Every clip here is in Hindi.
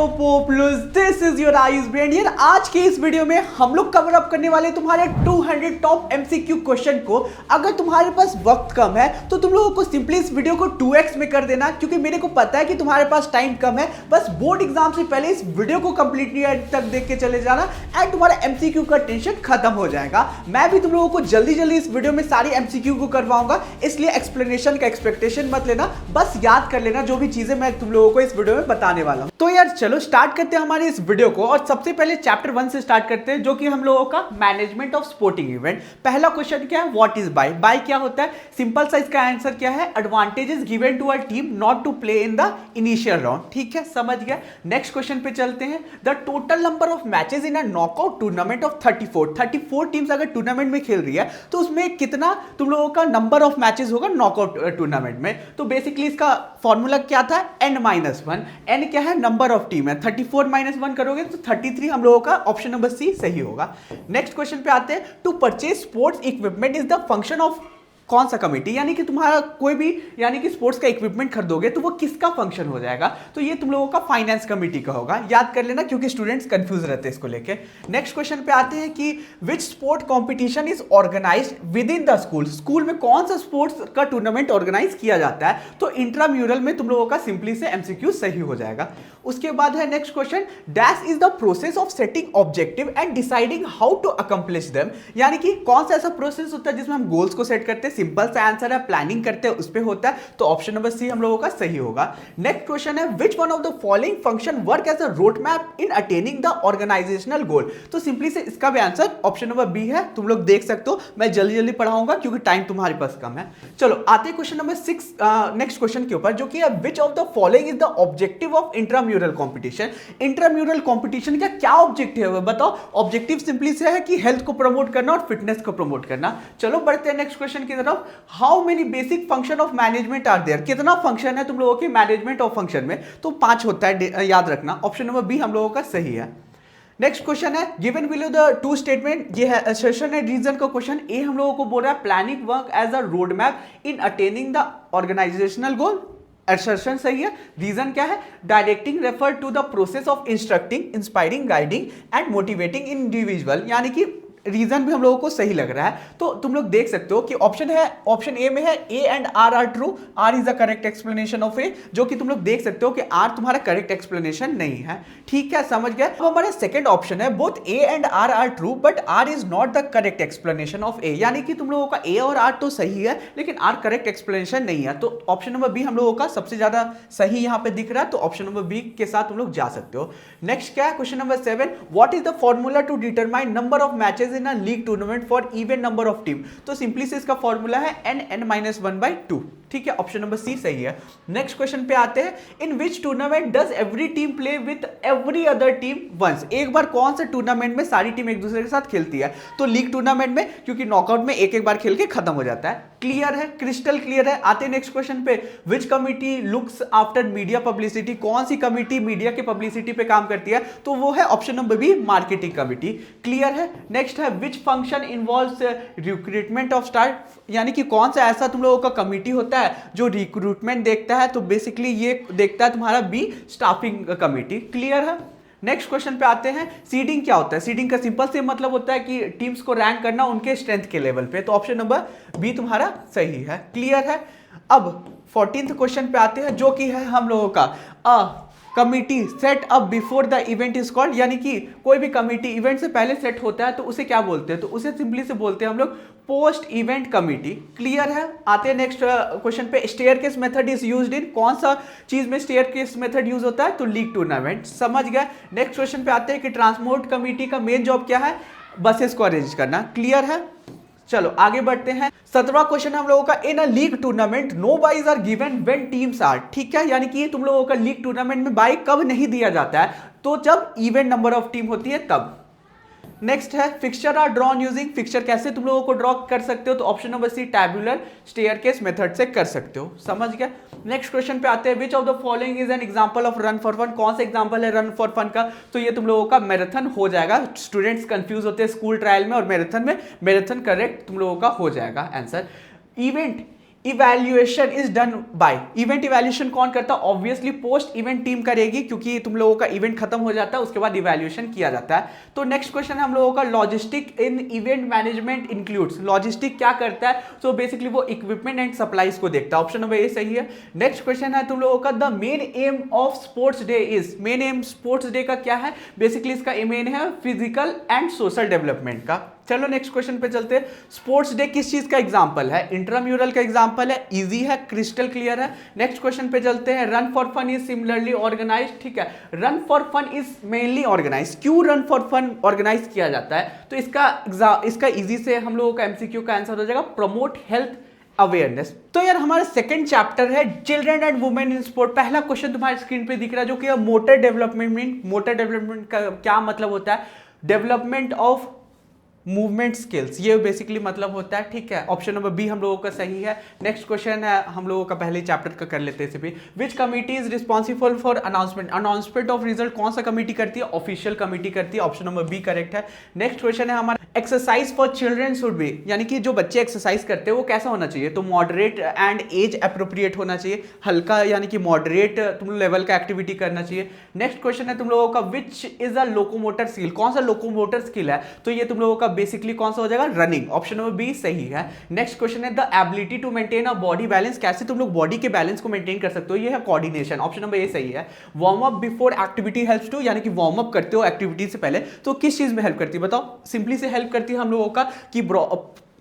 पोपलुस, this is your Ayush brain यार। आज के इस वीडियो में हम लोग कवर अप करने वाले तुम्हारे 200 टॉप एमसीक्यू क्वेश्चन को। अगर तुम्हारे पास वक्त कम है तो तुम लोगों को सिंपली इस वीडियो को 2x में कर देना, क्योंकि मेरे को पता है कि तुम्हारे पास टाइम कम है। बस बोर्ड एग्जाम से पहले इस वीडियो को कंप्लीटली एंड तक देख के चले जाना एंड तुम्हारा एमसीक्यू का टेंशन खत्म हो जाएगा। मैं भी तुम लोगों को जल्दी जल्दी इस वीडियो में सारी एमसीक्यू को करवाऊंगा, इसलिए एक्सप्लेनेशन का एक्सपेक्टेशन मत लेना, बस याद कर लेना जो भी चीजें मैं तुम लोगों को इस वीडियो में बताने वाला हूं। तो यार चलो स्टार्ट करते हैं हमारे इस वीडियो को, और सबसे पहले चैप्टर 1 से स्टार्ट करते हैं, जो कि हम लोगों का मैनेजमेंट ऑफ स्पोर्टिंग इवेंट। पहला क्वेश्चन क्या है, व्हाट इज बाय। बाय क्या होता है, सिंपल सा इसका आंसर क्या है, advantages given to a team not to play in the initial round. ठीक है, समझ गया। नेक्स्ट क्वेश्चन पे चलते हैं। The total number of matches in a knockout tournament of 34 teams अगर टूर्नामेंट में खेल रही है तो उसमें कितना तुम लोगों का नंबर ऑफ मैचेस होगा नॉकआउट टूर्नामेंट में। तो बेसिकली इसका फॉर्मूला क्या था, n-1। n क्या है, नंबर ऑफ टीम है। 34 - 1 करोगे तो 33 हम लोगों का ऑप्शन नंबर सी सही होगा। नेक्स्ट क्वेश्चन पे आते हैं। To purchase sports equipment is the function of कौन सा कमेटी, यानी कि तुम्हारा कोई भी यानी कि स्पोर्ट्स का इक्विपमेंट खरीदोगे तो वो किसका फंक्शन हो जाएगा, तो ये तुम लोगों का फाइनेंस कमेटी का होगा। याद कर लेना क्योंकि स्टूडेंट्स कंफ्यूज रहते हैं इसको लेके। नेक्स्ट क्वेश्चन पे आते हैं कि which sport competition is organised within the school. School में कौन सा स्पोर्ट्स का टूर्नामेंट ऑर्गेनाइज किया जाता है, तो इंट्राम्यूरल में तुम लोगों का सिंपली से एमसीक्यू सही हो जाएगा। उसके बाद है next question, dash is the process of setting objective and deciding how to accomplish them. यानी कि कौन सा ऐसा प्रोसेस होता है जिसमें हम गोल्स को सेट करते हैं, सिंपल सा आंसर है, प्लानिंग करते हैं उस पे होता है, तो ऑप्शन नंबर सी हम लोगों का सही होगा। नेक्स्ट क्वेश्चन है, which one of the following function work as a road map in attaining the organisational goal. तो सिंपली से इसका भी आंसर ऑप्शन नंबर बी है। तुम लोग देख सकते हो, मैं जल्दी जल्दी पढ़ाऊंगा क्योंकि टाइम तुम्हारे पास कम है। चलो आते हैं क्वेश्चन नंबर 6 नेक्स्ट क्वेश्चन के ऊपर, जो कि है विच of the following is the objective of intramural competition. Intramural competition का क्या ऑब्जेक्टिव है बताओ। ऑब्जेक्टिव सिंपली से है कि हेल्थ को प्रमोट करना और फिटनेस को प्रमोट करना। चलो बढ़ते हैं नेक्स्ट क्वेश्चन की तरफ। How many basic function of management are there. कितना फंक्शन है तुम लोगों के मैनेजमेंट ऑफ फंक्शन में, तो 5 होता है, याद रखना। ऑप्शन नंबर बी हम लोगों का सही है। नेक्स्ट क्वेश्चन है, given below the two statement, ये है असर्शन एंड रीजन का क्वेश्चन। ए हम लोगों को बोल रहा है planning work as a road map in attaining the organisational goal. Assertion सही है। रीजन क्या है, directing refer to the process of instructing, inspiring, guiding and motivating individual. यानी कि रीजन भी हम लोगों को सही लग रहा है। तो तुम लोग देख सकते हो कि ऑप्शन ए में है A and R are true. R is the correct explanation of A, जो कि तुम लोग देख सकते हो कि आर तुम्हारा करेक्ट एक्सप्लेनेशन नहीं है। ठीक है, समझ गए। अब हमारा सेकंड ऑप्शन है, both A and R are true but R is not the correct explanation of A. यानी कि तुम लोगों का ए और आर तो सही है लेकिन आर करेक्ट एक्सप्लेनेशन नहीं है। तो ऑप्शन नंबर बी हम लोगों का सबसे ज्यादा सही यहाँ पे दिख रहा है, तो ऑप्शन नंबर बी के साथ तुम लोग जा सकते हो। नेक्स्ट क्या है, question number 7, what is the formula to determine number of matches in a league tournament for even number of team. तो सिंपली से इसका फॉर्मूला है n-1/2। ठीक है, ऑप्शन नंबर सी सही है। नेक्स्ट क्वेश्चन पे आते हैं, in which tournament does every team play with every other team once. एक बार कौन से टूर्नामेंट में सारी टीम एक दूसरे के साथ खेलती है, तो लीग टूर्नामेंट में, क्योंकि नॉकआउट में एक एक बार खेल के खत्म हो जाता है। क्लियर है, क्रिस्टल क्लियर है। आते हैं नेक्स्ट क्वेश्चन पे, which committee looks after media publicity. कौन सी कमिटी मीडिया की पब्लिसिटी पे काम करती है, तो वो है option number B, marketing committee. Clear है। नेक्स्ट है, which function involves recruitment of staff. यानी कि कौन सा ऐसा तुम लोगों का कमिटी होता है जो रिक्रूटमेंट देखता है, तो बेसिकली ये देखता है तुम्हारा बी, स्टाफिंग कमिटी। क्लियर है। नेक्स्ट क्वेश्चन पे आते हैं, सीडिंग क्या होता है। सीडिंग का सिंपल से मतलब होता है कि टीम्स को रैंक करना उनके स्ट्रेंथ के लेवल पे, तो ऑप्शन नंबर बी तुम्हारा सही है। क्लियर है। अब 14th क्वेश्चन पे आते हैं, जो कि है हम लोगों का committee set up before the event is called. यानी कि कोई भी कमिटी इवेंट से पहले सेट होता है तो उसे क्या बोलते हैं, तो उसे सिंपली से बोलते हैं हम लोग पोस्ट इवेंट कमिटी। क्लियर है। आते हैं नेक्स्ट क्वेश्चन पे, स्टेयरकेस मेथड इज यूज्ड इन। कौन सा चीज में स्टेयरकेस मेथड यूज होता है, तो लीग टूर्नामेंट। समझ गए। नेक्स्ट क्वेश्चन पे आते हैं कि ट्रांसपोर्ट कमिटी का मेन जॉब क्या है, बसेस को अरेंज करना। क्लियर है। चलो आगे बढ़ते हैं। 17वां क्वेश्चन हम लोगों का, in a league tournament no byes are given when teams are. ठीक है, यानी कि तुम लोगों का लीग टूर्नामेंट में बाई कब नहीं दिया जाता है, तो जब इवेंट नंबर ऑफ टीम होती है तब। नेक्स्ट है, fixture are drawn using. Fixture कैसे तुम लोगों को ड्रॉ कर सकते हो, तो option number C, tabular staircase method से कर सकते हो। समझ गया। नेक्स्ट क्वेश्चन पे आते हैं, which of the following is an example of run for fun. कौन सा एग्जांपल है रन फॉर फन का, तो ये तुम लोगों का मैराथन हो जाएगा। स्टूडेंट्स कंफ्यूज होते हैं स्कूल ट्रायल में और मैराथन में, मैराथन करेक्ट तुम लोगों का हो जाएगा answer. Event evaluation is done by, event evaluation कौन करता है? ऑब्वियसली पोस्ट इवेंट टीम करेगी, क्योंकि तुम लोगों का इवेंट खत्म हो जाता है उसके बाद इवैल्यूएशन किया जाता है। तो नेक्स्ट क्वेश्चन है हम लोगों का, लॉजिस्टिक इन इवेंट मैनेजमेंट इंक्लूड्स, लॉजिस्टिक क्या करता है? तो बेसिकली वो इक्विपमेंट एंड सप्लाईज को देखता है। ऑप्शन नंबर ए सही है। नेक्स्ट क्वेश्चन है तुम लोगों का, the main M of sports day is, main M sports day का क्या है? बेसिकली इसका मेन है फिजिकल एंड सोशल डेवलपमेंट का। चलो नेक्स्ट क्वेश्चन पे चलते हैं। स्पोर्ट्स डे किस चीज का एग्जांपल है? इंट्राम्यूरल का एग्जांपल है, इजी है, क्रिस्टल क्लियर है। नेक्स्ट क्वेश्चन पे चलते हैं। Run for fun is similarly organise, ठीक है, run for fun is mainly organise. क्यों रन फॉर फन ऑर्गेनाइज किया जाता है? तो इसका इजी से हम लोगों का एमसीक्यू का आंसर हो जाएगा प्रमोट हेल्थ अवेयरनेस। तो यार हमारा सेकंड चैप्टर है children and women in sport. पहला क्वेश्चन तुम्हारी स्क्रीन पे दिख रहा है जो कि मोटर डेवलपमेंट। मोटर डेवलपमेंट का क्या मतलब होता है? डेवलपमेंट ऑफ मूवमेंट स्किल्स, ये बेसिकली मतलब होता है, ठीक है। ऑप्शन नंबर बी हम लोगों का सही है। नेक्स्ट क्वेश्चन है हम लोगों का पहले चैप्टर का कर लेते हैं इसे भी। विच committee is responsible for announcement, announcement of result कौन सा कमिटी करती है? ऑफिशियल कमिटी करती है। ऑप्शन नंबर बी करेक्ट है। नेक्स्ट क्वेश्चन है हमारा, exercise for children should be, यानी कि जो बच्चे एक्सरसाइज करते हैं वो कैसा होना चाहिए? तो मॉडरेट एंड एज अप्रोप्रिएट होना चाहिए, हल्का यानी कि मॉडरेट तुम लेवल का एक्टिविटी करना चाहिए। नेक्स्ट क्वेश्चन है तुम लोगों का, which is a locomotor skill, कौन सा लोकोमोटर स्किल है? तो ये तुम लोगों का बेसिकली कौन सा हो जाएगा? रनिंग। ऑप्शन नंबर बी सही है। नेक्स्ट क्वेश्चन है, the ability to maintain a body balance, कैसे तुम लोग बॉडी के बैलेंस को मेंटेन कर सकते हो? ये है कोऑर्डिनेशन। ऑप्शन नंबर ए सही है। Warm up before activity helps to, यानी कि वार्म अप करते हो एक्टिविटी से पहले, तो किस चीज में हेल्प करती है बताओ? सिंपली से हेल्प करती है हम लोगों का कि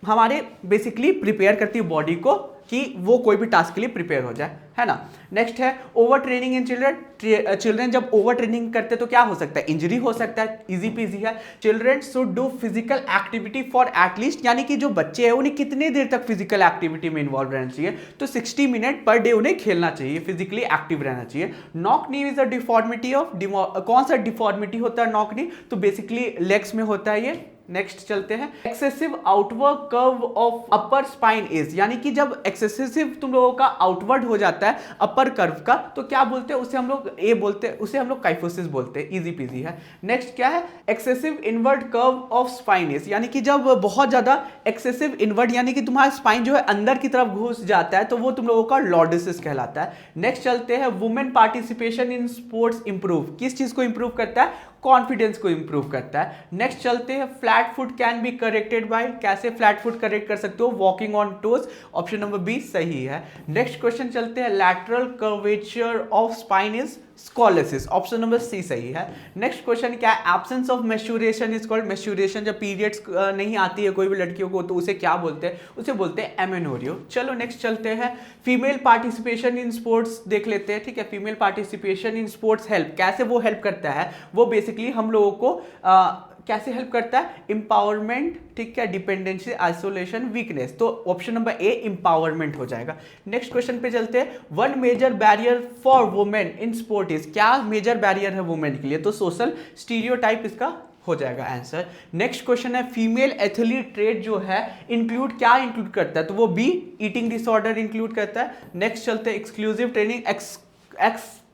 हमारे बेसिकली प्रिपेयर करती है बॉडी को कि वो कोई भी टास्क के लिए प्रिपेयर हो जाए, है ना। नेक्स्ट है over training in children. Children जब ओवर ट्रेनिंग करते तो क्या हो सकता है? इंजरी हो सकता है, इजी पीजी है। Children should do physical activity for at least, यानी कि जो बच्चे हैं उन्हें कितने देर तक फिजिकल एक्टिविटी में इन्वॉल्व रहना चाहिए? तो 60 मिनट पर डे उन्हें खेलना चाहिए, फिजिकली एक्टिव रहना चाहिए। Knock knee is a deformity of, कौन सा डिफॉर्मिटी होता है नॉक नी? तो बेसिकली लेग्स में होता है ये। नेक्स्ट चलते हैं, excessive outward curve of upper spine is, यानी कि जब एक्सेसिव तुम लोगों का आउटवर्ड हो जाता है अपर कर्व का तो क्या बोलते हैं? उसे हम लोग ए बोलते हैं, उसे हम लोग काइफोसिस बोलते हैं, इजी पीजी है। नेक्स्ट क्या है? Excessive inward curve of spine is, यानी कि जब बहुत ज्यादा एक्सेसिव इनवर्ड यानी कि तुम्हारा स्पाइन जो है अंदर की तरफ घुस जाता है तो वो तुम लोगों का लॉर्डिसिस कहलाता है। नेक्स्ट चलते हैं, women participation in sports improve, किस चीज को इंप्रूव करता है? कॉन्फिडेंस को इंप्रूव करता है। नेक्स्ट चलते हैं, flat foot can be corrected by, कैसे फ्लैट फुट करेक्ट कर सकते हो? Walking on toes. Option number B सही है। नेक्स्ट क्वेश्चन चलते हैं, lateral curvature of spine is scoliosis. Option number C सही है। नेक्स्ट क्वेश्चन क्या है? Absence of menstruation is called, menstruation जब पीरियड्स नहीं आती है कोई भी लड़कियों को तो उसे क्या बोलते हैं? उसे बोलते हैं एमेनोरियो। चलो नेक्स्ट चलते हैं, फीमेल पार्टिसिपेशन इन स्पोर्ट्स देख लेते हैं, ठीक है। Female participation in sports help, कैसे वो हेल्प करता है? वो बेसिकली हम लोगों को कैसे हेल्प करता है? इंपावरमेंट, ठीक है, डिपेंडेंसी, आइसोलेशन, वीकनेस। तो ऑप्शन नंबर ए इंपावरमेंट हो जाएगा। नेक्स्ट क्वेश्चन पे चलते हैं, one major barrier for women in sport is, क्या मेजर बैरियर है वुमेन के लिए? तो सोशल स्टीरियोटाइप इसका हो जाएगा आंसर। नेक्स्ट क्वेश्चन है, फीमेल एथलीट ट्रेट जो है इंक्लूड, क्या इंक्लूड करता है? तो वो बी ईटिंग डिसऑर्डर इंक्लूड करता है। नेक्स्ट चलते हैं, एक्सक्लूसिव ट्रेनिंग,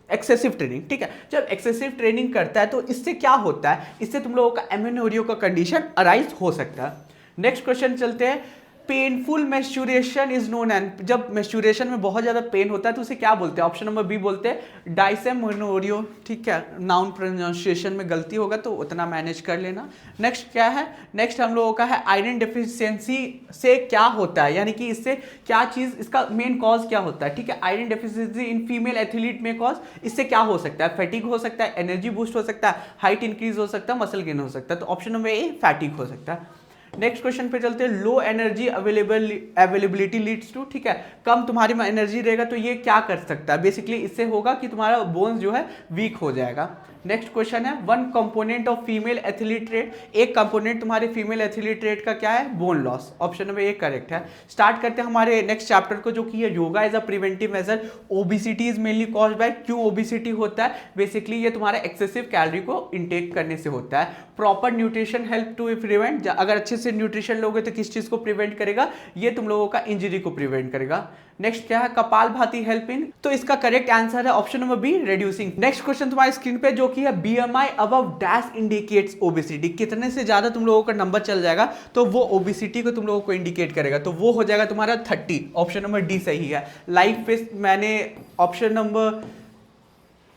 एक्सेसिव ट्रेनिंग, ठीक है। जब एक्सेसिव ट्रेनिंग करता है तो इससे क्या होता है? इससे तुम लोगों का एमेनोरियो का कंडीशन अराइज हो सकता है। नेक्स्ट क्वेश्चन चलते हैं, painful menstruation is known and, जब मेंस्ट्रुएशन में बहुत ज्यादा पेन होता है तो उसे क्या बोलते हैं? ऑप्शन नंबर बी बोलते हैं डाइसेमेनोरियो, ठीक है। नाउन प्रोनाउंसिएशन में गलती होगा तो उतना मैनेज कर लेना। नेक्स्ट क्या है? नेक्स्ट हम लोगों का है, आयरन डेफिशिएंसी से क्या होता है, यानी कि इससे क्या चीज, इसका मेन कॉज क्या होता है, ठीक है। Iron deficiency in female athlete में कॉज, इससे क्या हो सकता है? फैटिग हो सकता है, एनर्जी बूस्ट हो सकता है, हाइट इंक्रीज हो सकता है, मसल गेन हो सकता है। तो ऑप्शन नंबर ए फैटिग हो सकता है। नेक्स्ट क्वेश्चन पे चलते हैं, low energy availability leads to, ठीक है, कम तुम्हारे में एनर्जी रहेगा तो ये क्या कर सकता है? बेसिकली इससे होगा कि तुम्हारा बोन्स जो है वीक हो जाएगा। नेक्स्ट क्वेश्चन है, one component of female athlete trait, एक कंपोनेंट तुम्हारे फीमेल एथलीट ट्रेट का क्या है? Bone loss. Option number A correct है। स्टार्ट करते हैं हमारे नेक्स्ट चैप्टर को जो कि है yoga as a preventive measure. Obesity is mainly caused by, क्यों ओबिसिटी होता है? बेसिकली ये तुम्हारा एक्सेसिव कैलोरी को इनटेक करने से होता है। Proper nutrition help to prevent, अगर अच्छे से सफिशिएंट न्यूट्रिशन लोगे तो किस चीज को प्रिवेंट करेगा, ये तुम लोगों का इंजरी को प्रिवेंट करेगा। नेक्स्ट क्या है, कपालभाति हेल्प इन, तो इसका करेक्ट आंसर है option number B, reducing. Next question तुम्हारी स्क्रीन पे जो कि है BMI above dash indicates obesity, कितने से ज्यादा तुम लोगों का नंबर चल जाएगा तो वो ओबेसिटी को तुम लोगों को इंडिकेट करेगा, तो वो हो जाएगा तुम्हारा 30। ऑप्शन नंबर डी सही है। लाइफ पे मैंने ऑप्शन नंबर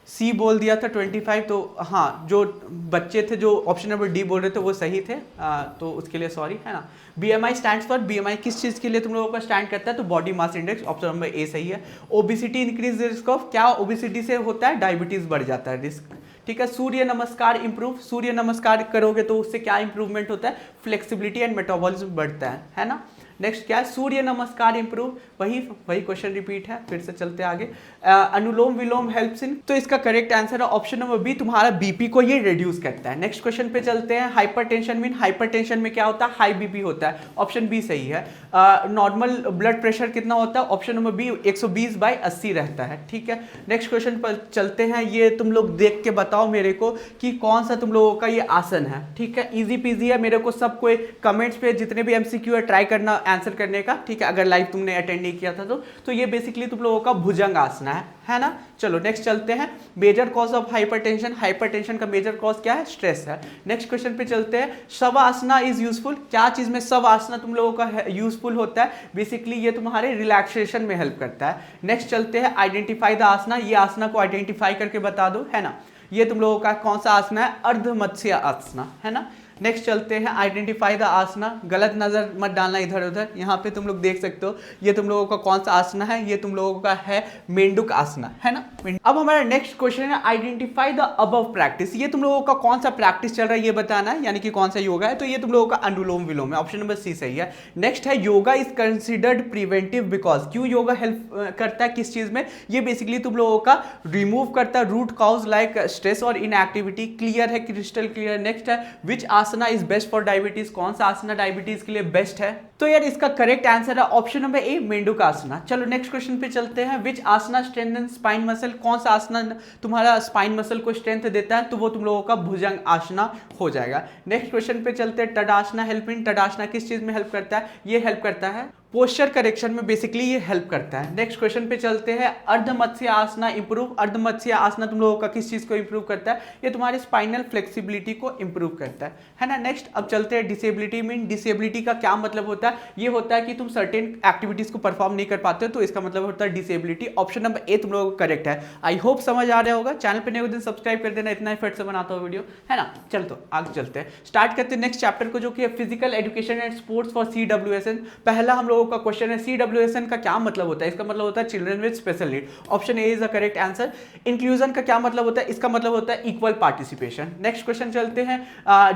सी बोल दिया था 25, तो हाँ जो बच्चे थे जो ऑप्शन नंबर डी बोल रहे थे वो सही थे, तो उसके लिए सॉरी, है ना। बीएमआई स्टैंड्स फॉर, बीएमआई किस चीज़ के लिए तुम लोगों का स्टैंड करता है, तो body mass index, option number A सही है। ओबेसिटी इंक्रीज रिस्क ऑफ, क्या ओबेसिटी से होता है, डायबिटीज बढ़ जाता है रिस्क, ठीक है। सूर्य नमस्कार इंप्रूव, सूर्य नमस्कार करोगे तो उससे क्या इंप्रूवमेंट होता है, फ्लेक्सिबिलिटी एंड मेटाबॉलिज्म बढ़ता है ना। नेक्स्ट क्या है, सूर्य नमस्कार इंप्रूव, वही क्वेश्चन रिपीट है, फिर से चलते आगे। अनुलोम विलोम हेल्प्स इन, तो इसका करेक्ट आंसर है ऑप्शन नंबर बी, तुम्हारा बीपी को ये रिड्यूस करता है। नेक्स्ट क्वेश्चन पे चलते हैं। हाइपरटेंशन मीन, हाइपरटेंशन में क्या होता है, हाई बीपी होता है, ऑप्शन बी सही है। नॉर्मल ब्लड प्रेशर कितना होता है, ऑप्शन नंबर बी 120/80 रहता है, ठीक है। नेक्स्ट क्वेश्चन पर चलते हैं, ये तुम लोग देख के बताओ मेरे को कि कौन सा तुम लोगों का ये आसन है, ठीक है। इजी पीजी है, मेरे को सब कोई कमेंट्स पे जितने भी एमसीक्यू है ट्राई करना आंसर करने का, ठीक है, अगर लाइव तुमने अटेंड नहीं किया था तो ये बेसिकली तुम लोगों का भुजंग आसन है ना। चलो नेक्स्ट चलते हैं। Major cause of hypertension, hypertension का मेजर कॉज क्या है, स्ट्रेस है। नेक्स्ट क्वेश्चन पे चलते हैं। शवासना इज यूजफुल, क्या चीज में शवासना तुम लोगों का यूजफुल होता है, बेसिकली ये तुम्हारे रिलैक्सेशन में हेल्प करता है। नेक्स्ट चलते हैं। आइडेंटिफाई द आसना, ये आसना को आइडेंटिफाई करके बता दो, है ना। ये तुम लोगों का कौन सा आसना है, अर्ध मत्स्य आसना, है ना। नेक्स्ट चलते हैं। आइडेंटिफाई द आसना, गलत नजर मत डालना इधर उधर, यहाँ पे तुम लोग देख सकते हो ये तुम लोगों का कौन सा आसना है, ये तुम लोगों का है मेंढक आसना, है ना। अब हमारा नेक्स्ट क्वेश्चन है आइडेंटिफाई द अबव प्रैक्टिस, ये तुम लोगों का कौन सा प्रैक्टिस चल रहा है ये बताना है, यानी कि कौन सा योगा है, तो ये तुम लोगों का अनुलोम विलोम है, ऑप्शन नंबर सी सही है। नेक्स्ट है yoga is considered preventive because, क्यों योगा हेल्प करता है किस चीज में, ये बेसिकली तुम लोगों का रिमूव करता है रूट कॉज लाइक स्ट्रेस और इनएक्टिविटी, क्लियर है, क्रिस्टल क्लियर। नेक्स्ट है विच आसना इज बेस्ट फॉर डायबिटीज, कौन सा आसना डायबिटीज के लिए बेस्ट है, तो यार इसका करेक्ट आंसर है ऑप्शन नंबर ए मेंढक आसना। चलो नेक्स्ट क्वेश्चन पे चलते हैं। विच आसना स्ट्रेंथन स्पाइन मसल, कौन सा आसना तुम्हारा स्पाइन मसल को स्ट्रेंथ देता है, तो वो तुम लोगों का भुजंग आसना हो जाएगा। नेक्स्ट क्वेश्चन पे चलते हैं। तडासना हेल्प इन, तडासना किस चीज में हेल्प करता है, ये हेल्प करता है पोस्चर करेक्शन में, बेसिकली ये हेल्प करता है। नेक्स्ट क्वेश्चन पे चलते हैं। अर्धमत्स्य आसना इंप्रूव, अर्धमत्स्य आसना तुम लोगों का किस चीज को इंप्रूव करता है, ये तुम्हारे स्पाइनल फ्लेक्सिबिलिटी को इंप्रूव करता है ना। नेक्स्ट अब चलते हैं। डिसेबिलिटी मीन, डिसेबिलिटी का क्या मतलब होता है, ये होता है कि तुम सर्टेन एक्टिविटीज को परफॉर्म नहीं कर पाते हो, तो इसका मतलब होता है डिसेबिलिटी। ऑप्शन नंबर ए तुम लोगों को करेक्ट है। आई होप समझ आ रहा होगा, चैनल पे नए हो दिन सब्सक्राइब कर देना, इतना एफर्ट से बनाता हूँ वीडियो, है ना। चल तो आगे चलते हैं, स्टार्ट करते हैं नेक्स्ट चैप्टर को, जो कि है physical education and sports for CWSN। पहला हम लोगों का क्वेश्चन है CWSN का क्या मतलब होता है, इसका मतलब होता है children with special need, option A is the correct answer. Inclusion का क्या मतलब होता है, इसका मतलब होता है इक्वल पार्टिसिपेशन। नेक्स्ट क्वेश्चन चलते हैं।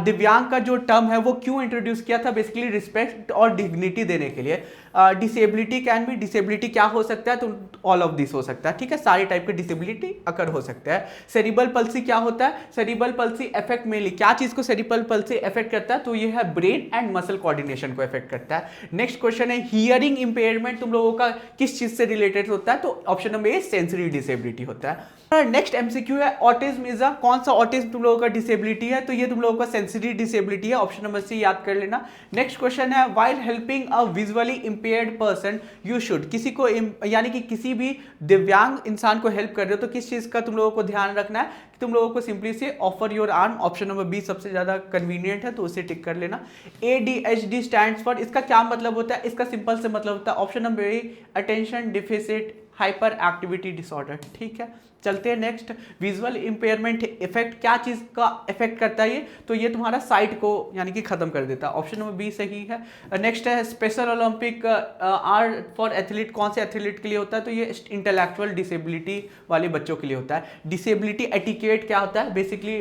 दिव्यांग का जो टर्म है वो क्यों इंट्रोड्यूस किया था, बेसिकली रिस्पेक्ट और डिग्निटी देने के लिए। डिसेबिलिटी कैन बी, डिसेबिलिटी क्या हो सकता है, तो ऑल ऑफ दिस हो सकता है, ठीक है, सारे टाइप के डिसेबिलिटी अकर हो सकता है। सेरिब्रल पल्सी क्या होता है, सेरिब्रल पल्सी इफेक्ट मेनली क्या चीज को सेरिब्रल पल्सी इफेक्ट करता है, तो ये है ब्रेन एंड मसल कोऑर्डिनेशन को इफेक्ट करता है। नेक्स्ट क्वेश्चन है हियरिंग इंपेयरमेंट तुम लोगों का किस चीज से रिलेटेड होता है, तो ऑप्शन नंबर ए सेंसरी डिसेबिलिटी होता है। नेक्स्ट एमसीक्यू है ऑटिज्म इज कौन सा ऑटिज्म तुम लोगों का डिसेबिलिटी है, तो ये तुम लोगों का सेंसरी डिसेबिलिटी है, ऑप्शन नंबर सी याद कर लेना। नेक्स्ट क्वेश्चन है while helping a visually impaired person you should, किसी को यानी कि किसी भी दिव्यांग इंसान को हेल्प कर रहे हो तो किस चीज का तुम लोगों को ध्यान रखना है, कि तुम लोगों को सिंपली से offer your arm, option number B सबसे ज्यादा कन्वीनियंट है, तो उसे टिक कर लेना। ADHD स्टैंड्स फॉर, इसका क्या मतलब होता है, इसका सिंपल से मतलब होता है ऑप्शन नंबर ए attention deficit hyper activity disorder, ठीक है। चलते हैं नेक्स्ट। विजुअल इंपेयरमेंट इफेक्ट क्या चीज का इफेक्ट करता है, ये तो ये तुम्हारा साइट को यानी कि खत्म कर देता है, ऑप्शन नंबर बी सही है। नेक्स्ट है special Olympic are for athlete, कौन से एथलीट के लिए होता है, तो ये इंटेलेक्चुअल डिसेबिलिटी वाले बच्चों के लिए होता है। डिसेबिलिटी एटिकेट क्या होता है, बेसिकली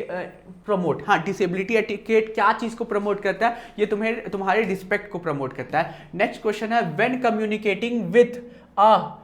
प्रमोट, हाँ डिसेबिलिटी एटिकेट क्या चीज को प्रमोट करता है, ये तुम्हारे रिस्पेक्ट को प्रमोट करता है। नेक्स्ट क्वेश्चन है when communicating with a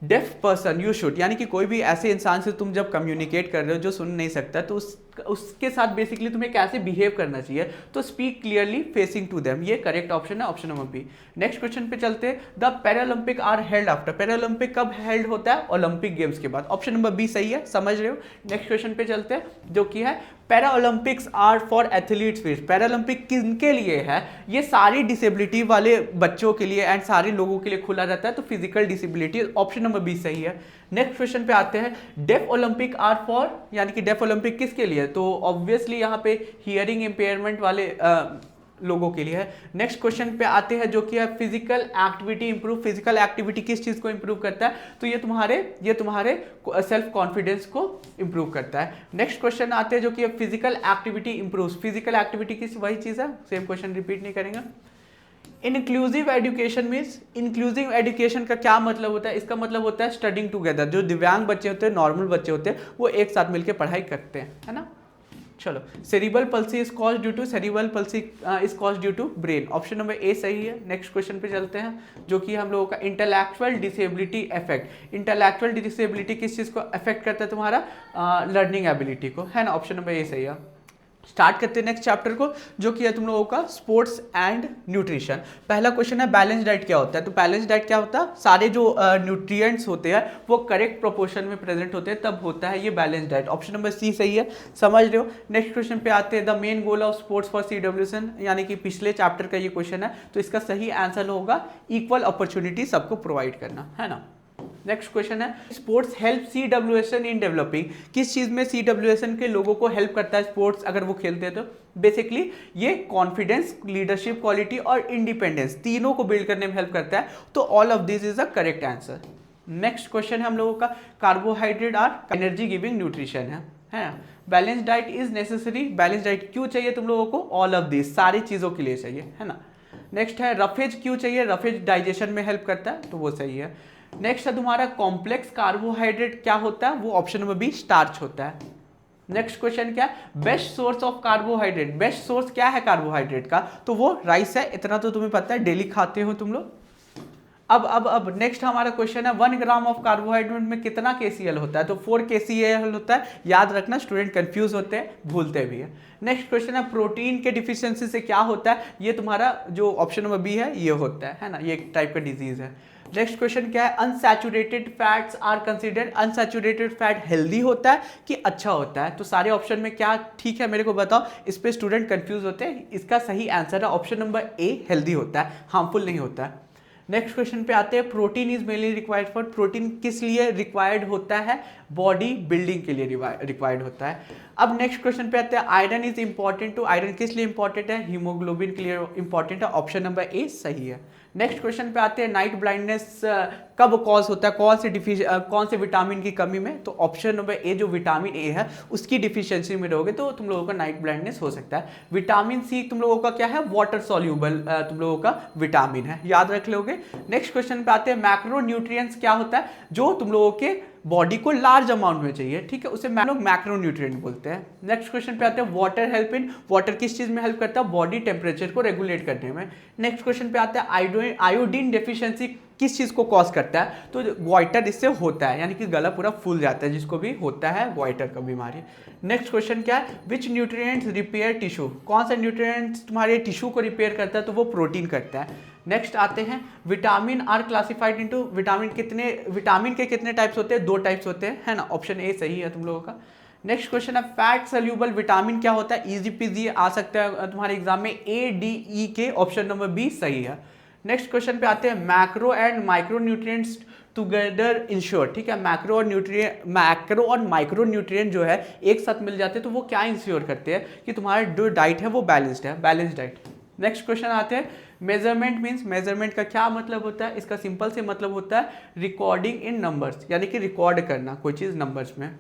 def person you should, यानी कि कोई भी ऐसे इंसान से तुम जब कम्युनिकेट कर रहे हो जो सुन नहीं सकता, तो उस उसके साथ बेसिकली तुम्हें कैसे बिहेव करना चाहिए, तो speak clearly facing to them, ये करेक्ट ऑप्शन है, option number B. Next question पे चलते हैं, the Paralympic are held after, Paralympic कब हेल्ड होता है, ओलंपिक गेम्स के बाद, ऑप्शन नंबर बी सही है, समझ रहे हो। नेक्स्ट क्वेश्चन पे चलते हैं जो कि है para Olympics are for athletes फिर, पैरालंपिक किनके लिए है, ये सारी डिसेबिलिटी वाले बच्चों के लिए एंड सारे लोगों के लिए खुला रहता है, तो physical disability, option number B सही है। नेक्स्ट क्वेश्चन पे आते हैं, डेफ ओलंपिक आर फॉर, यानी कि डेफ ओलंपिक किसके लिए, तो ऑब्वियसली यहाँ पे हियरिंग इम्पेयरमेंट वाले लोगों के लिए है। नेक्स्ट क्वेश्चन पे आते हैं जो कि है physical activity improve, physical activity किस चीज को इंप्रूव करता है, तो ये तुम्हारे सेल्फ कॉन्फिडेंस को इंप्रूव करता है। नेक्स्ट क्वेश्चन आते हैं जो कि physical activity improve, physical activity किस, वही चीज है, सेम क्वेश्चन रिपीट नहीं करेंगे। Inclusive education means, inclusive education का क्या मतलब होता है, इसका मतलब होता है स्टडिंग टुगेदर, जो दिव्यांग बच्चे होते हैं, नॉर्मल बच्चे होते हैं, वो एक साथ मिलकर पढ़ाई करते हैं, है ना। चलो, cerebral palsy is cause due to, cerebral palsy is cause due to brain, option number A सही है। नेक्स्ट क्वेश्चन पे चलते हैं जो कि हम लोगों का intellectual disability effect, intellectual disability किस चीज को अफेक्ट करता है, तुम्हारा लर्निंग एबिलिटी को, है ना, ऑप्शन नंबर ए सही है। स्टार्ट करते हैं नेक्स्ट चैप्टर को जो कि है तुम लोगों का स्पोर्ट्स एंड न्यूट्रिशन। पहला क्वेश्चन है बैलेंस डाइट क्या होता है, तो बैलेंस डाइट क्या होता है, सारे जो न्यूट्रिएंट्स होते हैं वो करेक्ट प्रोपोर्शन में प्रेजेंट होते हैं, तब होता है ये balance diet, option number C सही है, समझ रहे हो। नेक्स्ट क्वेश्चन पे आते हैं, the main goal of sports for CWSN, यानी कि पिछले चैप्टर का ये क्वेश्चन है, तो इसका सही आंसर होगा इक्वल अपॉर्चुनिटी सबको प्रोवाइड करना, है ना। नेक्स्ट क्वेश्चन है, sports help CWSN in developing, किस चीज में CWSN के लोगों को हेल्प करता है स्पोर्ट्स अगर वो खेलते हैं, तो बेसिकली ये कॉन्फिडेंस, लीडरशिप क्वालिटी और इंडिपेंडेंस तीनों को बिल्ड करने में हेल्प करता है, तो all of this is a correct answer. Next question है हम लोगों का, carbohydrate are energy giving nutrition है। Balance diet is necessary, balance diet क्यों चाहिए तुम लोगों को, ऑल ऑफ दिस सारी चीजों के लिए चाहिए, है ना। नेक्स्ट है रफेज क्यों चाहिए, रफेज डाइजेशन में हेल्प करता है, तो वो सही है। नेक्स्ट है तुम्हारा कॉम्प्लेक्स कार्बोहाइड्रेट क्या होता है, वो ऑप्शन नंबर बी स्टार्च होता है। नेक्स्ट क्वेश्चन क्या है, best source of carbohydrate, best source क्या है कार्बोहाइड्रेट का, तो वो राइस है, इतना तो तुम्हें पता है, डेली खाते हो तुम लोग। अब नेक्स्ट हमारा क्वेश्चन है 1 ग्राम ऑफ कार्बोहाइड्रेट में कितना KCl होता है, तो 4 KCl होता है, याद रखना, स्टूडेंट कंफ्यूज होते हैं, भूलते भी है। नेक्स्ट क्वेश्चन है प्रोटीन के डिफिशियंसी से क्या होता है, ये तुम्हारा जो ऑप्शन नंबर बी है ये होता है ना, ये एक टाइप का डिजीज है। नेक्स्ट क्वेश्चन क्या है, unsaturated fats are considered, unsaturated fat healthy होता है कि अच्छा होता है, तो सारे ऑप्शन में क्या ठीक है मेरे को बताओ, इस पे स्टूडेंट कंफ्यूज होते हैं, इसका सही आंसर है ऑप्शन नंबर ए, हेल्दी होता है, हार्मफुल नहीं होता है। नेक्स्ट क्वेश्चन पे आते हैं, protein is mainly required for, protein किस लिए रिक्वायर्ड होता है, बॉडी बिल्डिंग के लिए रिक्वायर्ड होता है। अब नेक्स्ट क्वेश्चन पे आते हैं, iron is important to, iron किस लिए इंपॉर्टेंट है, हीमोग्लोबिन के लिए इंपॉर्टेंट है, ऑप्शन नंबर ए सही है। नेक्स्ट क्वेश्चन पे आते हैं, नाइट ब्लाइंडनेस कब कॉज होता है, कौन से विटामिन की कमी में, तो ऑप्शन नंबर ए जो विटामिन ए है उसकी डिफिशियंसी में रहोगे तो तुम लोगों का नाइट ब्लाइंडनेस हो सकता है। विटामिन सी तुम लोगों का क्या है, वाटर सॉल्यूबल तुम लोगों का विटामिन है, याद रख लोगे। नेक्स्ट क्वेश्चन पे आते हैं, मैक्रो न्यूट्रिएंट्स क्या होता है, जो तुम लोगों के बॉडी को लार्ज अमाउंट में चाहिए, ठीक है, उसे लोग मैक्रो न्यूट्रिएंट बोलते हैं। नेक्स्ट क्वेश्चन पे आते हैं, वाटर हेल्प इन, वाटर किस चीज में हेल्प करता है, बॉडी टेम्परेचर को रेगुलेट करने में। नेक्स्ट क्वेश्चन पे आता है, आयोडीन डेफिशिएंसी किस चीज को कॉज करता है, तो वाइटर इससे होता है, यानी कि गला पूरा फूल जाता है, जिसको भी होता है वाइटर का बीमारी। नेक्स्ट क्वेश्चन क्या है, विच न्यूट्रिएंट्स रिपेयर टिश्यू, कौन सा न्यूट्रिएंट्स तुम्हारे टिश्यू को रिपेयर करता है, तो वो प्रोटीन करता है। नेक्स्ट आते हैं, vitamin are classified into, vitamin के कितने टाइप्स होते हैं, 2 टाइप्स होते हैं, है ना, ऑप्शन ए सही है तुम लोगों का। नेक्स्ट क्वेश्चन है, फैट सोल्यूबल विटामिन क्या होता है, इजी पीजी आ सकता है तुम्हारे एग्जाम में, ADE के, ऑप्शन नंबर बी सही है। नेक्स्ट क्वेश्चन पे आते हैं, macro and micro nutrients together ensure, ठीक है, मैक्रो और माइक्रो न्यूट्रिएंट जो है एक साथ मिल जाते हैं, तो वो क्या इंश्योर करते हैं कि तुम्हारा जो डाइट है वो बैलेंस्ड है, बैलेंस्ड डाइट। नेक्स्ट क्वेश्चन आते हैं, मेजरमेंट मीन्स, मेजरमेंट का क्या मतलब होता है, इसका सिंपल से मतलब होता है रिकॉर्डिंग इन नंबर्स, यानी कि रिकॉर्ड करना कोई चीज़ नंबर्स में,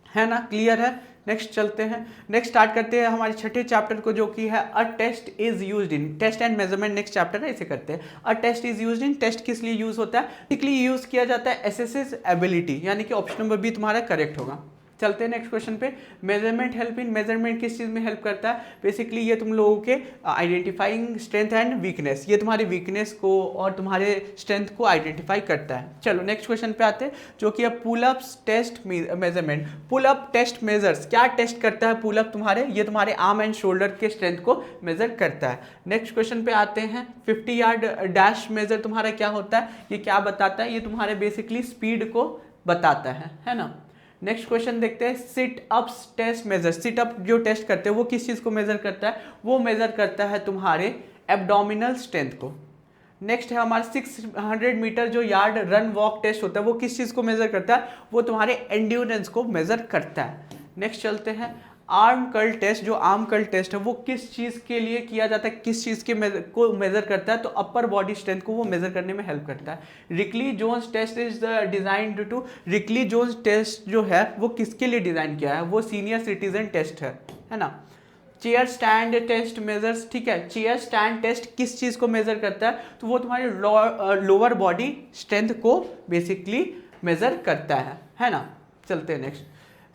है ना, क्लियर है। नेक्स्ट चलते हैं, नेक्स्ट स्टार्ट करते हैं हमारे छठे चैप्टर को जो कि है a test is used in, test and measurement next chapter है, इसे करते हैं। A test is used in, test किस लिए यूज होता है, टिकली यूज किया जाता है एसेसेस एबिलिटी, यानी कि ऑप्शन नंबर बी तुम्हारा करेक्ट होगा, चलते हैं नेक्स्ट क्वेश्चन पे। मेजरमेंट हेल्प इन, मेजरमेंट किस चीज़ में हेल्प करता है? बेसिकली ये तुम लोगों के आइडेंटिफाइंग स्ट्रेंथ एंड वीकनेस, ये तुम्हारी वीकनेस को और तुम्हारे स्ट्रेंथ को आइडेंटिफाई करता है। चलो नेक्स्ट क्वेश्चन पे आते हैं जो कि है pull ups test measurement. Pull up test measures, क्या टेस्ट करता है पुल अप तुम्हारे? ये तुम्हारे आर्म एंड शोल्डर के स्ट्रेंथ को मेजर करता है। नेक्स्ट क्वेश्चन पे आते हैं 50 यार्ड डैश मेजर तुम्हारा क्या होता है? ये क्या बताता है? ये तुम्हारे बेसिकली स्पीड को बताता है ना। नेक्स्ट क्वेश्चन देखते हैं sit ups test measure. Sit up जो टेस्ट करते हैं वो किस चीज़ को मेजर करता है? वो मेजर करता है तुम्हारे एब्डोमिनल स्ट्रेंथ को। नेक्स्ट है हमारा 600 मीटर जो यार्ड रन वॉक टेस्ट होता है वो किस चीज़ को मेजर करता है? वो तुम्हारे एंड्योरेंस को मेजर करता है। नेक्स्ट चलते हैं आर्म कर्ल टेस्ट। जो आर्म कर्ल टेस्ट है वो किस चीज़ के लिए किया जाता है, किस चीज़ के को मेजर करता है? तो अपर बॉडी स्ट्रेंथ को वो मेजर करने में हेल्प करता है। Rikli Jones test is designed to, Rikli Jones test जो है वो किसके लिए डिज़ाइन किया है? वो सीनियर सिटीजन टेस्ट है ना। चेयर स्टैंड टेस्ट मेजर्स, ठीक है, चेयर स्टैंड टेस्ट किस चीज़ को मेजर करता है? तो वो तुम्हारे लोअर बॉडी स्ट्रेंथ को बेसिकली मेजर करता है ना। चलते हैं next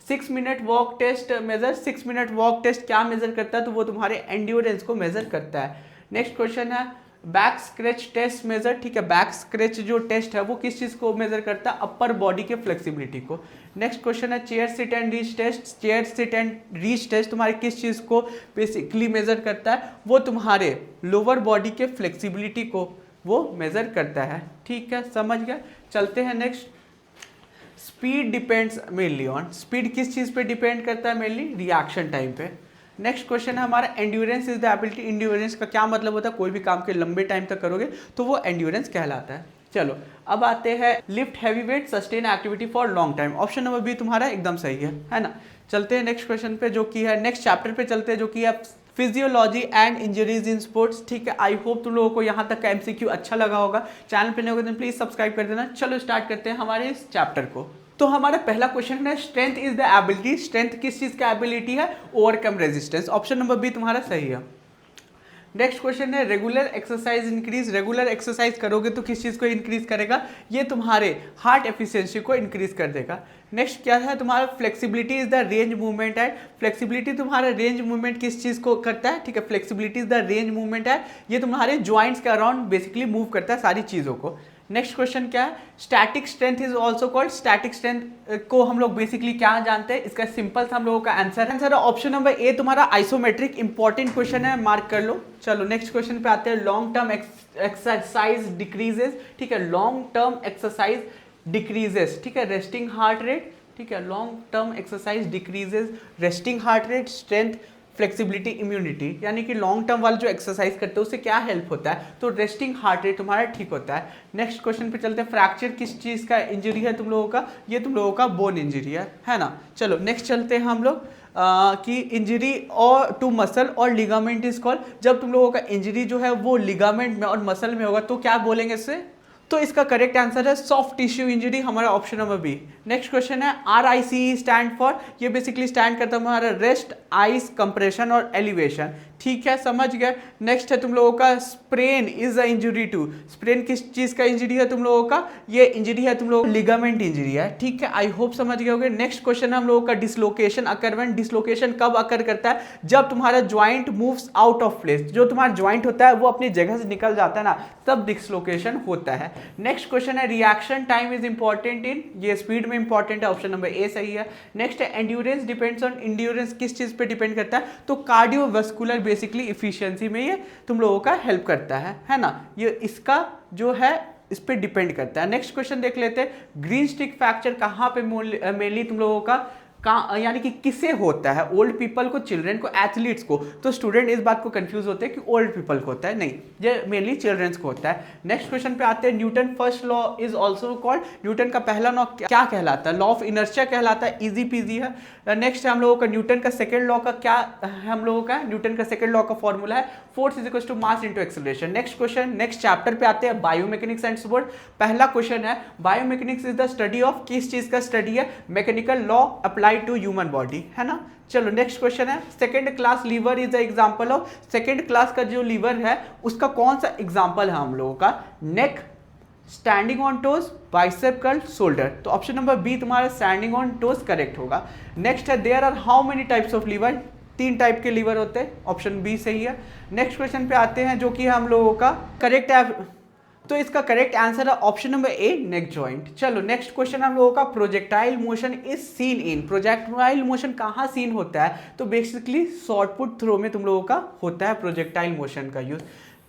6 minute walk test measure. 6 minute walk test क्या मेजर करता है? तो वो तुम्हारे एंड्योरेंस को मेजर करता है। नेक्स्ट क्वेश्चन है बैक स्क्रैच टेस्ट मेजर, ठीक है, बैक स्क्रैच जो टेस्ट है वो किस चीज़ को मेजर करता है? अपर बॉडी के फ्लेक्सिबिलिटी को। नेक्स्ट क्वेश्चन है chair sit and reach test. Chair sit and reach test तुम्हारे किस चीज़ को बेसिकली मेजर करता है? वो तुम्हारे लोअर बॉडी के फ्लेक्सिबिलिटी को वो मेजर करता है। ठीक है, समझ गए। चलते हैं next speed depends mainly on, speed किस चीज़ पे डिपेंड करता है? मेनली रिएक्शन टाइम पे। नेक्स्ट क्वेश्चन है हमारा endurance is the ability. Endurance का क्या मतलब होता है? कोई भी काम के लंबे टाइम तक करोगे तो वो एंड्योरेंस कहलाता है। चलो अब आते हैं lift heavy weight sustain activity for long time. Option number B तुम्हारा एकदम सही है ना। चलते हैं नेक्स्ट क्वेश्चन पे जो कि है नेक्स्ट चैप्टर पे चलते हैं जो कि है physiology and injuries in sports. ठीक है, आई होप तुम लोगों को यहाँ तक का एमसीक्यू अच्छा लगा होगा। चैनल पे नहीं होगा तो प्लीज सब्सक्राइब कर देना। चलो स्टार्ट करते हैं हमारे इस चैप्टर को। तो हमारा पहला क्वेश्चन है strength is the ability. Strength किस चीज का एबिलिटी है? Overcome resistance. Option number B तुम्हारा सही है। नेक्स्ट क्वेश्चन है regular exercise increase. Regular exercise करोगे तो किस चीज को इंक्रीज करेगा? ये तुम्हारे हार्ट एफिशिएंसी को इंक्रीज कर देगा। नेक्स्ट क्या है तुम्हारा flexibility is the range movement है। फ्लेक्सिबिलिटी तुम्हारा रेंज मूवमेंट किस चीज को करता है? ठीक है, flexibility is the range movement है, ये तुम्हारे ज्वाइंट्स के अराउंड बेसिकली मूव करता है सारी चीजों को। नेक्स्ट क्वेश्चन क्या है? Static strength is also called. Static strength को हम लोग बेसिकली क्या जानते हैं? इसका सिंपल था हम लोगों का आंसर है ऑप्शन नंबर ए तुम्हारा आइसोमेट्रिक। इंपॉर्टेंट क्वेश्चन है, मार्क कर लो। चलो नेक्स्ट क्वेश्चन पे आते हैं लॉन्ग टर्म एक्सरसाइज डिक्रीजेस। ठीक है, लॉन्ग टर्म एक्सरसाइज डिक्रीजेस, ठीक है, रेस्टिंग हार्ट रेट। ठीक है, long term exercise decreases resting heart rate, strength, flexibility, immunity. यानी कि लॉन्ग टर्म वाला जो एक्सरसाइज करते हैं उससे क्या हेल्प होता है? तो रेस्टिंग हार्ट रेट तुम्हारा ठीक होता है। नेक्स्ट क्वेश्चन पे चलते हैं फ्रैक्चर किस चीज़ का इंजरी है तुम लोगों का? ये तुम लोगों का बोन इंजरी है ना। चलो नेक्स्ट चलते हैं हम लोग कि इंजरी और टू मसल और लिगामेंट इज कॉल्ड। जब तुम लोगों का इंजरी जो है वो लिगामेंट में और मसल में होगा तो क्या बोलेंगे इससे? तो इसका करेक्ट आंसर है सॉफ्ट टिश्यू इंजरी, हमारा option number B. Next question है RICE स्टैंड फॉर। ये बेसिकली स्टैंड करता है हमारा रेस्ट, आइस, कंप्रेशन और एलिवेशन। ठीक है, समझ गए। नेक्स्ट है तुम लोगों का sprain is a injury to. Sprain किस चीज का इंजरी है तुम लोगों का? ये इंजरी है तुम लोगों का लिगामेंट इंजरी है। ठीक है, आई होप समझ गए होगे। नेक्स्ट क्वेश्चन है हम लोगों का डिसलोकेशन अकर व्हेन। डिसलोकेशन कब अकर करता है? जब तुम्हारा joint moves out of place. जो तुम्हारा ज्वाइंट होता है वो अपनी जगह से निकल जाता है ना, तब डिसलोकेशन होता है। नेक्स्ट क्वेश्चन है reaction time is important in. ये स्पीड में इंपॉर्टेंट है, ऑप्शन नंबर ए सही है। नेक्स्ट है एंड्योरेंस डिपेंड्स ऑन। एंड्योरेंस किस चीज पे डिपेंड करता है? तो कार्डियोवास्कुलर बेसिकली इफिशियंसी में ये तुम लोगों का हेल्प करता है ना। ये इसका जो है इस पे डिपेंड करता है। नेक्स्ट क्वेश्चन देख लेते हैं ग्रीन स्टिक फ्रैक्चर कहाँ पे मेनली तुम लोगों का यानी कि किसे होता है? ओल्ड पीपल को, चिल्ड्रन को, एथलीट्स को? तो स्टूडेंट इस बात को कंफ्यूज होते हैं कि ओल्ड पीपल को होता है, नहीं, ये मेनली चिल्ड्रंस को होता है। नेक्स्ट क्वेश्चन पे आते हैं Newton first law is also called. Newton का पहला लॉ क्या कहलाता है? लॉ ऑफ इनर्शिया कहलाता है, इजी पीजी है। नेक्स्ट है हम लोगों का न्यूटन का सेकंड लॉ का क्या है? हम लोगों का न्यूटन का सेकंड लॉ का फॉर्मूला है force is equal to mass into acceleration. Next question next chapter पे आते हैं बायोमैकेनिक्स एंड सपोर्ट। पहला क्वेश्चन है biomechanics is the study of, किस चीज का स्टडी है? Mechanical law applied to human body, है ना। चलो नेक्स्ट क्वेश्चन है second class lever is the example of. Second class का जो लीवर है उसका कौन सा एग्जांपल है हम लोगों का? Neck, standing on toes, bicep curl, shoulder. तो ऑप्शन नंबर बी तुम्हारा स्टैंडिंग ऑन टोज करेक्ट होगा। नेक्स्ट है there are how many types of lever, 3 type के लीवर होते हैं, ऑप्शन बी सही है। नेक्स्ट क्वेश्चन पे आते हैं जो कि हम लोगों का करेक्ट है, तो इसका करेक्ट आंसर है ऑप्शन नंबर ए नेक जॉइंट। चलो नेक्स्ट क्वेश्चन हम लोगों का projectile motion is seen in, projectile motion कहाँ सीन होता है, तो बेसिकली शॉर्ट पुट थ्रो में तुम लोगों का होता है प्रोजेक्टाइल मोशन का यूज।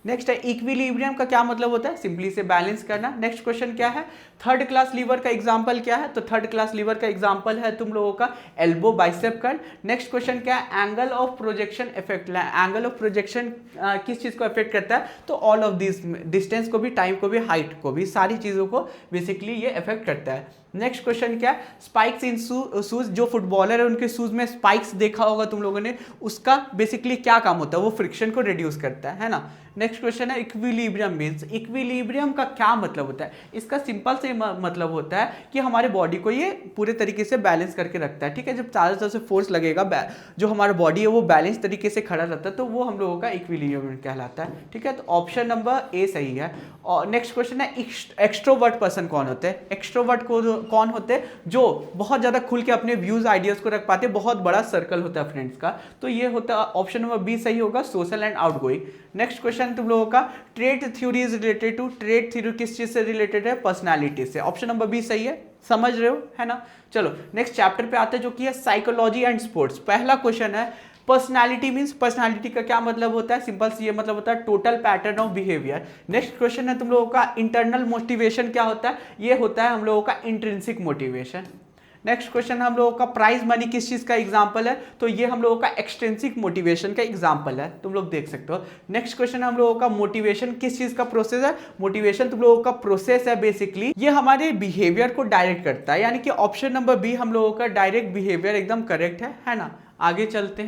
नेक्स्ट है इक्विलिब्रियम का क्या मतलब होता है, सिंपली से बैलेंस करना। नेक्स्ट क्वेश्चन क्या है, थर्ड क्लास लीवर का एग्जांपल क्या है, तो थर्ड क्लास लीवर का एग्जांपल है तुम लोगों का elbow bicep curl. Next question क्या है, angle of projection effect, angle of projection किस चीज को इफेक्ट करता है, तो ऑल ऑफ दिस, डिस्टेंस को भी, टाइम को भी, हाइट को भी, सारी चीजों को बेसिकली ये इफेक्ट करता है। नेक्स्ट क्वेश्चन क्या है, स्पाइक्स इन शूज, जो फुटबॉलर है उनके शूज में स्पाइक्स देखा होगा तुम लोगों ने, उसका बेसिकली क्या काम होता है, वो फ्रिक्शन को रिड्यूस करता है ना। नेक्स्ट क्वेश्चन है इक्विलिब्रियम मीन्स, इक्विलिब्रियम का क्या मतलब होता है, इसका सिंपल से मतलब होता है कि हमारे बॉडी को ये पूरे तरीके से बैलेंस करके रखता है, ठीक है। जब चारों तरफ से फोर्स लगेगा, जो हमारा बॉडी है वो बैलेंस तरीके से खड़ा रहता है, तो वो हम लोगों का इक्विलिब्रियम कहलाता है, ठीक है। तो ऑप्शन नंबर ए सही है। और नेक्स्ट क्वेश्चन है एक्सट्रोवर्ट पर्सन कौन होते हैं, एक्सट्रोवर्ट कौन होते हैं, जो बहुत ज्यादा खुल के अपने व्यूज आइडियाज को रख पाते हैं, बहुत बड़ा सर्कल होता है फ्रेंड्स का, तो ये होता है ऑप्शन नंबर बी सही होगा, social and outgoing. Next question तुम लोगों का trait theory is related to, trait theory किस चीज से रिलेटेड है, पर्सनालिटी से, ऑप्शन नंबर बी सही है, समझ रहे हो है ना। चलो नेक्स्ट चैप्टर पे आते हैं जो कि है साइकोलॉजी एंड स्पोर्ट्स। पहला क्वेश्चन है पर्सनालिटी मींस, पर्सनालिटी का क्या मतलब होता है, सिंपल सी ये मतलब होता है total pattern of behaviour. Next question है तुम लोगों का इंटरनल मोटिवेशन क्या होता है, ये होता है हम लोगों का इंट्रिंसिक मोटिवेशन। नेक्स्ट क्वेश्चन हम लोगों का प्राइज मनी किस चीज का एग्जांपल है, तो ये हम लोगों का एक्सट्रिंसिक मोटिवेशन का एग्जांपल है, तुम लोग देख सकते हो। नेक्स्ट क्वेश्चन हम लोगों का मोटिवेशन किस चीज का प्रोसेस है, मोटिवेशन तुम लोगों का प्रोसेस है, बेसिकली ये हमारे बिहेवियर को डायरेक्ट करता है, यानी कि ऑप्शन नंबर बी हम लोगों का डायरेक्ट बिहेवियर एकदम करेक्ट है ना। आगे चलते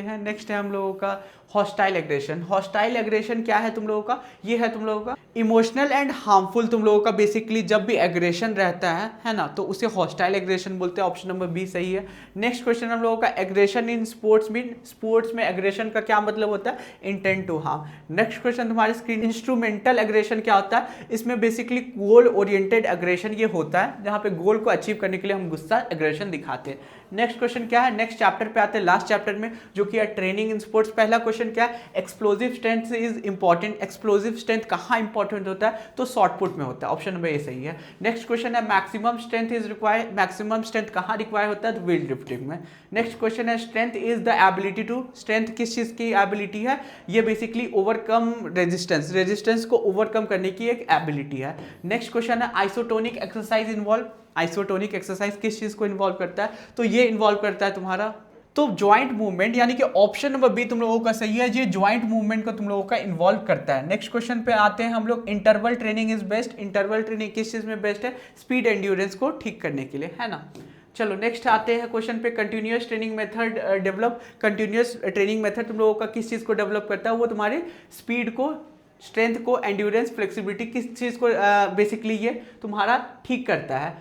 हैं। नेक्स्ट है हम लोगों का हॉस्टाइल एग्रेशन। हॉस्टाइल एग्रेशन क्या है तुम लोगों का, ये है तुम लोगों का इमोशनल एंड हार्मफुल, तुम लोगों का बेसिकली जब भी एग्रेशन रहता है ना, तो उसे हॉस्टाइल एग्रेशन बोलते हैं, ऑप्शन नंबर बी सही है। नेक्स्ट क्वेश्चन हम लोगों का aggression in sports mean, sports में एग्रेशन का क्या मतलब होता है, intent to harm. Next question तुम्हारी स्क्रीन, इंस्ट्रूमेंटल एग्रेशन क्या होता है, इसमें बेसिकली गोल ओरिएंटेड एग्रेशन ये होता है, जहां पे गोल को अचीव करने के लिए हम गुस्सा एग्रेशन दिखाते हैं। नेक्स्ट क्वेश्चन क्या है, नेक्स्ट चैप्टर पे आते हैं, लास्ट चैप्टर में, जो कि है ट्रेनिंग इन स्पोर्ट्स। पहला क्वेश्चन क्या है, explosive strength is important, explosive strength कहाँ इंपॉर्टेंट होता है, तो शॉर्ट पुट में होता है, ऑप्शन नंबर ए सही है। नेक्स्ट क्वेश्चन है maximum strength is required, maximum strength कहाँ रिक्वायर होता है, तो वेट लिफ्टिंग में। नेक्स्ट क्वेश्चन है strength is the ability to, strength किस चीज की एबिलिटी है, ये बेसिकली ओवरकम रेजिस्टेंस, रेजिस्टेंस को ओवरकम करने की एक एबिलिटी है। नेक्स्ट क्वेश्चन है isotonic exercise involve, isotonic exercise किस चीज को इन्वॉल्व करता है, तो ये इन्वॉल्व करता है तुम्हारा तो ज्वाइंट मूवमेंट, यानी कि ऑप्शन नंबर बी तुम लोगों का सही है, ये ज्वाइंट मूवमेंट को तुम लोगों का इन्वॉल्व करता है। नेक्स्ट क्वेश्चन पे आते हैं हम लोग, interval training is best, interval training किस चीज में बेस्ट है, स्पीड एंड्योरेंस को ठीक करने के लिए, है ना। चलो नेक्स्ट आते हैं क्वेश्चन पे, continuous training method develop, continuous training method तुम लोगों का किस चीज को डेवलप करता है, वो तुम्हारे स्पीड को, स्ट्रेंथ को, एंड्योरेंस, फ्लेक्सिबिलिटी, किस चीज को बेसिकली ये तुम्हारा ठीक करता है।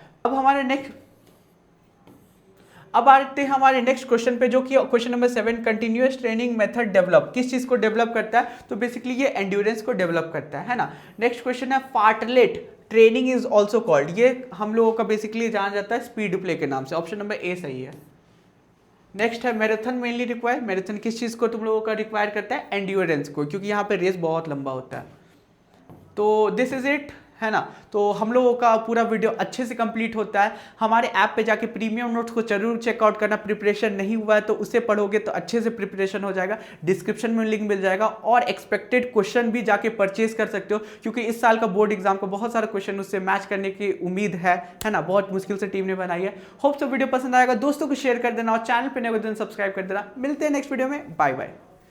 अब आते हैं हमारे नेक्स्ट क्वेश्चन पे, जो कि question number 7, continuous training method develop किस चीज को डेवलप करता है, तो बेसिकली ये एंड्योरेंस को डेवलप करता है ना। नेक्स्ट क्वेश्चन है फार्टलेट ट्रेनिंग इज ऑल्सो कॉल्ड, ये हम लोगों का बेसिकली जाना जाता है स्पीड प्ले के नाम से, ऑप्शन नंबर ए सही है। नेक्स्ट है मैराथन मेनली रिक्वायर, मैराथन किस चीज को तुम लोगों का रिक्वायर करता है, एंड्योरेंस को, क्योंकि यहाँ पे रेस बहुत लंबा होता है। तो दिस इज इट, है ना। तो हम लोगों का पूरा वीडियो अच्छे से कंप्लीट होता है। हमारे ऐप पे जाके प्रीमियम नोट्स को जरूर चेकआउट करना, प्रिपरेशन नहीं हुआ है तो उसे पढ़ोगे तो अच्छे से प्रिपरेशन हो जाएगा, डिस्क्रिप्शन में लिंक मिल जाएगा, और एक्सपेक्टेड क्वेश्चन भी जाके परचेज कर सकते हो, क्योंकि इस साल का बोर्ड एग्जाम का बहुत सारे क्वेश्चन उससे मैच करने की उम्मीद है ना। बहुत मुश्किल से टीम ने बनाई है। होप सो वीडियो पसंद आएगा, दोस्तों को शेयर कर देना और चैनल पर नए हो तो सब्सक्राइब कर देना। मिलते हैं नेक्स्ट वीडियो में, बाय बाय।